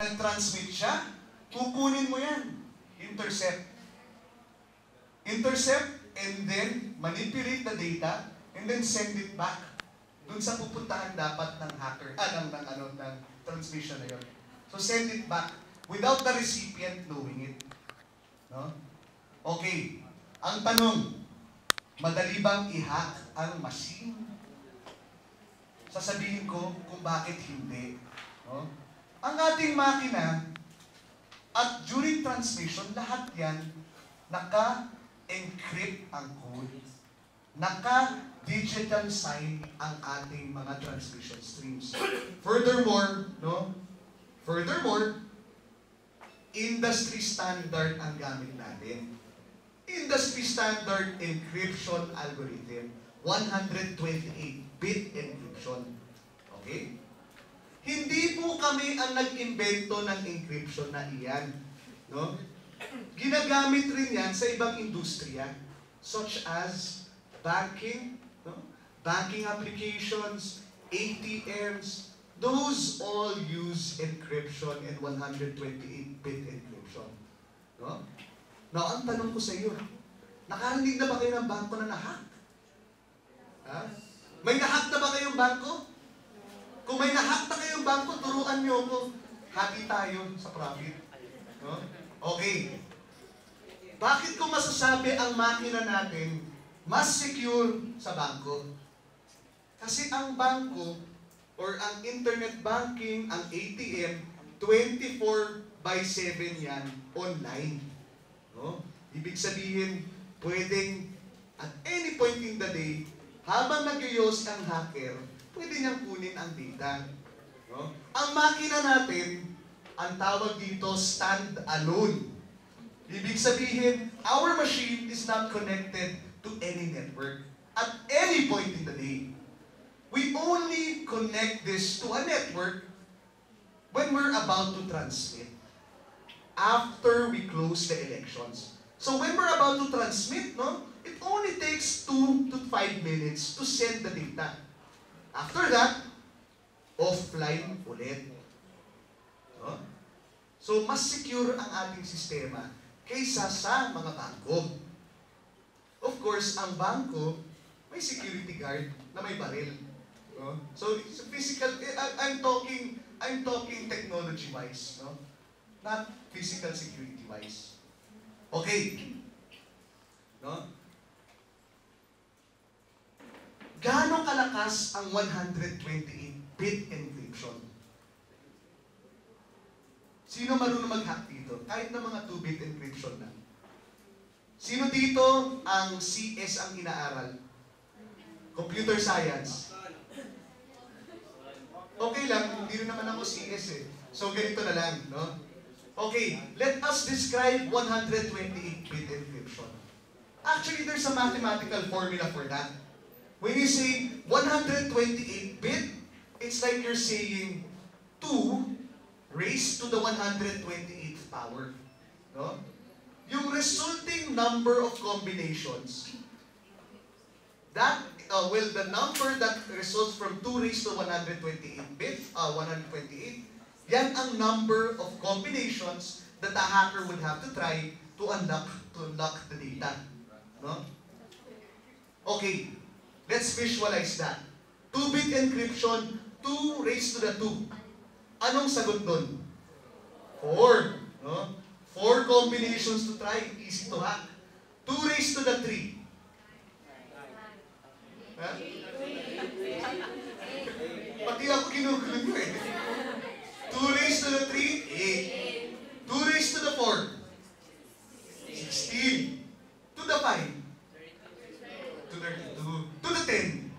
nag-transmit siya, kukunin mo yan. Intercept. Intercept, and then manipulate the data, and then send it back dun sa pupuntahan dapat ng hacker, ng transmission na yun. So send it back without the recipient knowing it. No? Okay. Ang tanong, madali bang i-hack ang machine? Sasabihin ko kung bakit hindi. No? Ang ating makina, at during transmission, lahat yan, naka-encrypt ang code. Naka-digital sign ang ating mga transmission streams. Furthermore, industry standard ang gamit natin. Industry standard encryption algorithm, 128-bit encryption. Okay? Hindi po kami ang nag-invento ng encryption na iyan. No? Ginagamit rin yan sa ibang industriya, such as banking, no? Banking applications, ATMs, those all use encryption and 128-bit encryption. No? Now, ang tanong ko sa iyo, nakarinig na ba kayo ng bangko na nahack? Ha? May nahack na ba kayong bangko? Kung may nahack na kayong bangko, turuan niyo ako. Happy tayo sa profit. No? Okay. Bakit ko masasabi ang makina natin mas secure sa bangko? Kasi ang bangko or ang internet banking, ang ATM, 24/7 yan online. No? Ibig sabihin, pwedeng at any point in the day, habang nag-use ang hacker, pwede niyang kunin ang data. No? Ang makina natin, ang tawag dito, stand-alone. Ibig sabihin, our machine is not connected to any network at any point in the day. We only connect this to a network when we're about to transmit, after we close the elections. So when we're about to transmit, no, it only takes 2 to 5 minutes to send the data. After that, offline ulit. No? So mas secure ang ating sistema kaysa sa mga bangko. Of course, ang bangko may security guard na may baril. No? So it's physical. I'm talking technology-wise, no? Not physical security-wise. Okay. No? Gaano kalakas ang 128-bit encryption? Sino marunong mag-hack dito? Kahit na mga 2-bit encryption na. Sino dito ang CS ang inaaral? Computer science. Okay lang, hindi rin naman ako CS eh. So ganito na lang, no? Okay, let us describe 128-bit encryption. Actually, there's a mathematical formula for that. When you say 128-bit, it's like you're saying 2 raised to the 128th power. No? Yung resulting number of combinations, the number that results from 2 raised to 128, yan ang number of combinations that a hacker would have to try to unlock the data. No? Okay, let's visualize that. 2-bit encryption, 2 raised to the 2. Anong sagot doon? 4. No? 4 combinations to try, easy to hack. 2 raised to the 3. Ha? Pati ako ginugulo nyo eh. 2 raised to the 3, 8. 2 raised to the 4, 16. To the 5, to the 32. To the 10,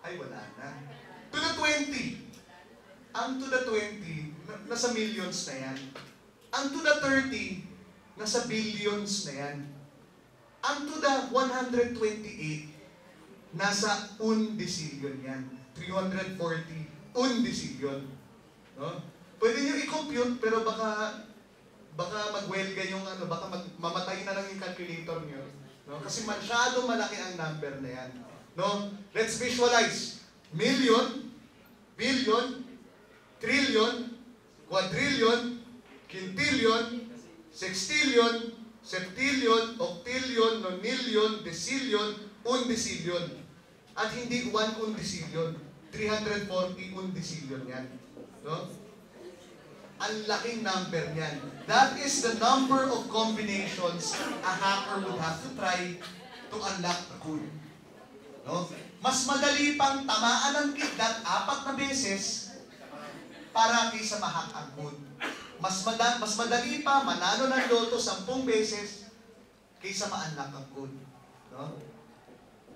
ay wala na. To the 20. Ang to the 20, nasa millions na yan. Ang to the 30, nasa billions na yan. Ang to the 128, nasa undecillion yan. 340 undecillion. No? Pwede nyo i-compute, pero baka magwelga yung baka mamatay na lang yung calculator nyo. No? Kasi masyado malaki ang number na yan. No? Let's visualize. Million, billion, trillion, quadrillion, quintillion, sextillion, septillion, octillion, nonillion, decillion, undecillion. At hindi 1 undecillion. 340 undecillion yan. No? Ang laking number niyan. That is the number of combinations a hacker would have to try to unlock the code. No? Mas madali pang tamaan ng kidnap 4 na beses para kaysa ma-hack ang code. Mas madali pa manalo ng loto 10 beses kaysa ma-unlock ang code. No?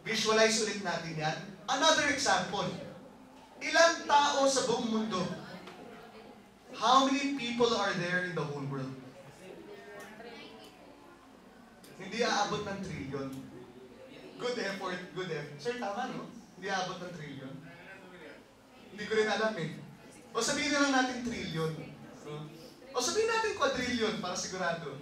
Visualize ulit natin yan. Another example. Ilang tao sa buong mundo? How many people are there in the whole world? Hindi aabot ng trillion. Good effort, good effort. Sir, tama, no? Hindi aabot ng trillion. Hindi ko rin alam eh. O sabihin na lang natin trillion. No? O sabihin natin quadrillion para sigurado.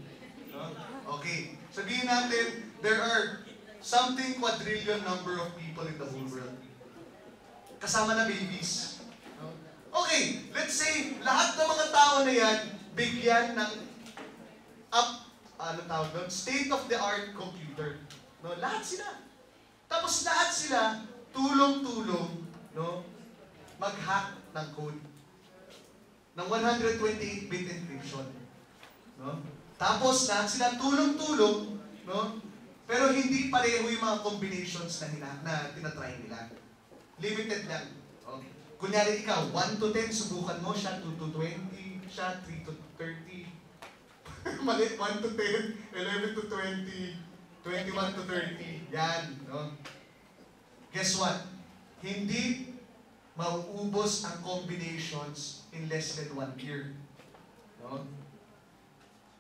No? Okay. Sabihin natin, there are something quadrillion number of people in the whole world. Kasama na babies. No? Okay, let's say, lahat ng mga tao na yan, bigyan ng state-of-the-art computer. No? Lahat sila. Tapos lahat sila, tulong-tulong, no? Mag-hack ng code. Ng 128-bit encryption. No? Tapos lahat sila tulong-tulong, no? Pero hindi pareho yung mga combinations na tinatry nila. Limited lang. Okay. Kunyari ikaw, 1 to 10, subukan mo siya, 2 to 20, siya, 3 to 30. Mali, 1 to 10, 11 to 20, 21 to 30. Yan. No? Guess what? Hindi mauubos ang combinations in less than 1 year. No?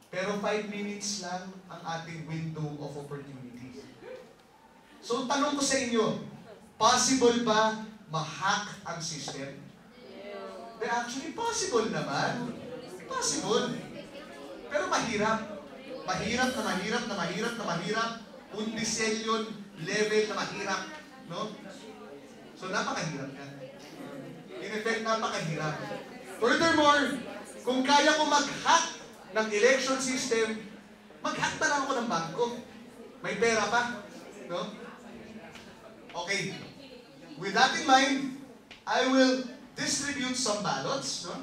Pero 5 minutes lang ang ating window of opportunity. So, tanong ko sa inyo, possible ba ma-hack ang system? Actually, possible naman. Possible. Pero mahirap. Mahirap na mahirap na mahirap na mahirap. Undecillion level na mahirap. No? So, napakahirap yan. In effect, napakahirap. Furthermore, kung kaya ko mag-hack ng election system, mag-hack na lang ako ng bangko. May pera pa. No? Okay. With that in mind, I will distribute some ballots. No?